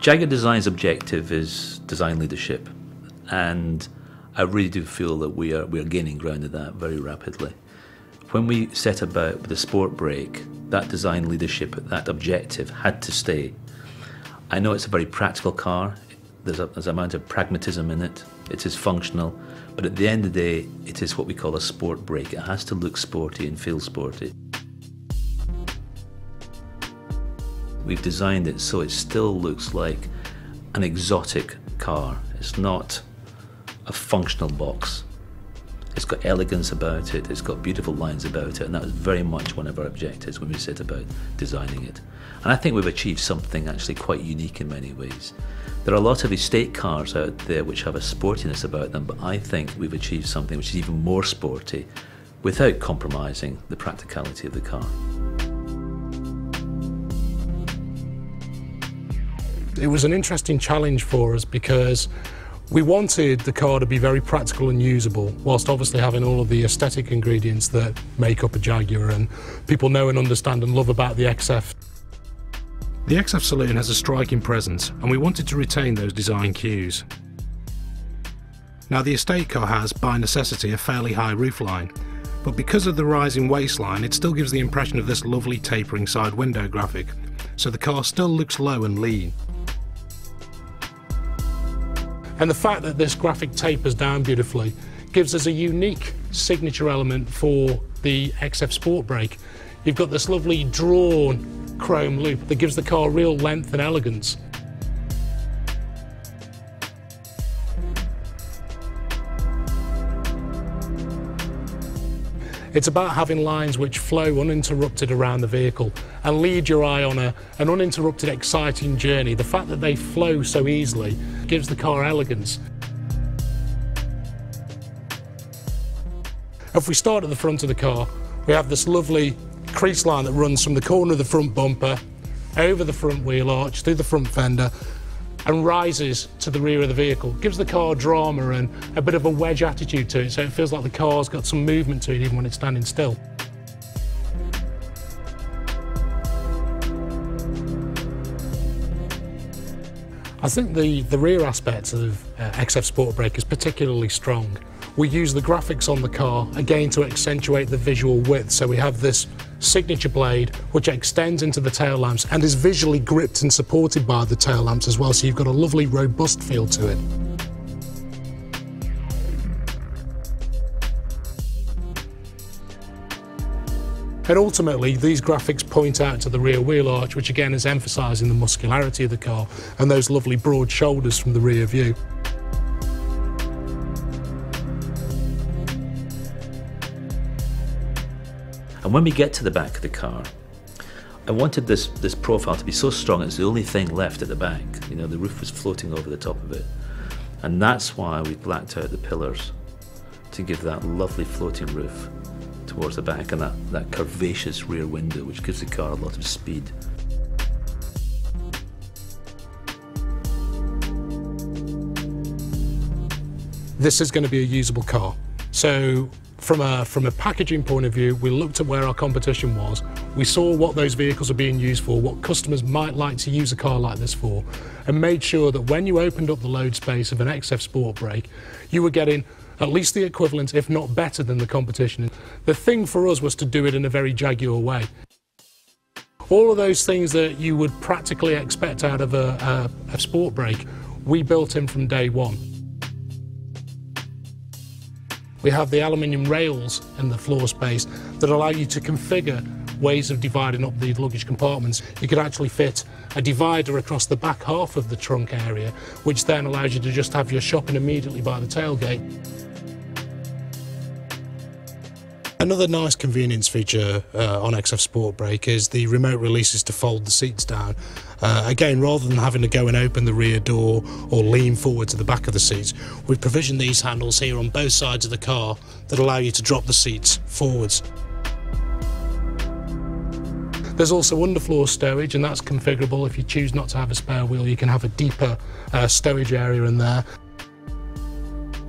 Jaguar Design's objective is design leadership, and I really do feel that we are gaining ground in that very rapidly. When we set about with the Sportbrake, that design leadership, that objective had to stay. I know it's a very practical car, there's an amount of pragmatism in it, it is functional, but at the end of the day, it is what we call a sport brake. It has to look sporty and feel sporty. We've designed it so it still looks like an exotic car. It's not a functional box. It's got elegance about it, it's got beautiful lines about it, and that was very much one of our objectives when we set about designing it. And I think we've achieved something actually quite unique in many ways. There are a lot of estate cars out there which have a sportiness about them, but I think we've achieved something which is even more sporty without compromising the practicality of the car. It was an interesting challenge for us because we wanted the car to be very practical and usable, whilst obviously having all of the aesthetic ingredients that make up a Jaguar and people know and understand and love about the XF. The XF saloon has a striking presence, and we wanted to retain those design cues. Now, the estate car has, by necessity, a fairly high roofline, but because of the rising waistline, it still gives the impression of this lovely tapering side window graphic, so the car still looks low and lean. And the fact that this graphic tapers down beautifully gives us a unique signature element for the XF Sportbrake. You've got this lovely drawn chrome loop that gives the car real length and elegance. It's about having lines which flow uninterrupted around the vehicle and lead your eye on an uninterrupted, exciting journey. The fact that they flow so easily gives the car elegance. If we start at the front of the car, we have this lovely crease line that runs from the corner of the front bumper, over the front wheel arch, through the front fender, and rises to the rear of the vehicle. Gives the car drama and a bit of a wedge attitude to it, so it feels like the car's got some movement to it even when it's standing still. I think the rear aspect of XF Sportbrake is particularly strong. We use the graphics on the car, again, to accentuate the visual width, so we have this signature blade which extends into the tail lamps and is visually gripped and supported by the tail lamps as well, so you've got a lovely robust feel to it. And ultimately, these graphics point out to the rear wheel arch, which again is emphasising the muscularity of the car and those lovely broad shoulders from the rear view. And when we get to the back of the car, I wanted this profile to be so strong it's the only thing left at the back. You know, the roof was floating over the top of it. And that's why we blacked out the pillars, to give that lovely floating roof towards the back and that curvaceous rear window, which gives the car a lot of speed. This is going to be a usable car. So from a packaging point of view, we looked at where our competition was. We saw what those vehicles are being used for, what customers might like to use a car like this for, and made sure that when you opened up the load space of an XF Sportbrake, you were getting at least the equivalent, if not better than the competition. The thing for us was to do it in a very Jaguar way. All of those things that you would practically expect out of a Sportbrake, we built in from day one. We have the aluminium rails in the floor space that allow you to configure ways of dividing up the luggage compartments. You could actually fit a divider across the back half of the trunk area, which then allows you to just have your shopping immediately by the tailgate. Another nice convenience feature on XF Sportbrake is the remote releases to fold the seats down. Again, rather than having to go and open the rear door or lean forward to the back of the seats, we've provisioned these handles here on both sides of the car that allow you to drop the seats forwards. There's also underfloor stowage, and that's configurable. If you choose not to have a spare wheel, you can have a deeper stowage area in there.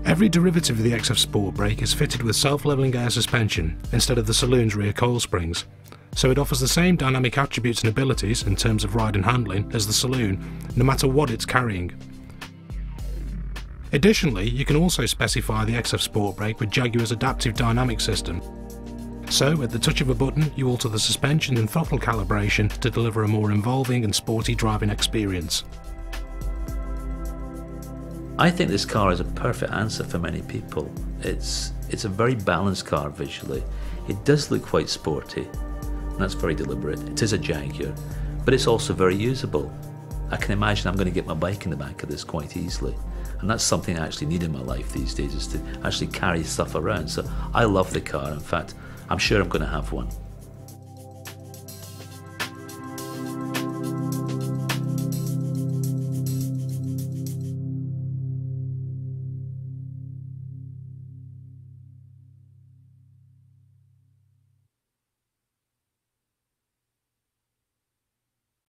Every derivative of the XF Sportbrake is fitted with self-levelling air suspension instead of the saloon's rear coil springs, so it offers the same dynamic attributes and abilities in terms of ride and handling as the Saloon, no matter what it's carrying. Additionally, you can also specify the XF Sportbrake with Jaguar's adaptive dynamic system. So, at the touch of a button, you alter the suspension and throttle calibration to deliver a more involving and sporty driving experience. I think this car is a perfect answer for many people. It's a very balanced car visually. It does look quite sporty, and that's very deliberate. It is a Jaguar, but it's also very usable. I can imagine I'm going to get my bike in the back of this quite easily, and that's something I actually need in my life these days, is to actually carry stuff around. So I love the car. In fact, I'm sure I'm going to have one.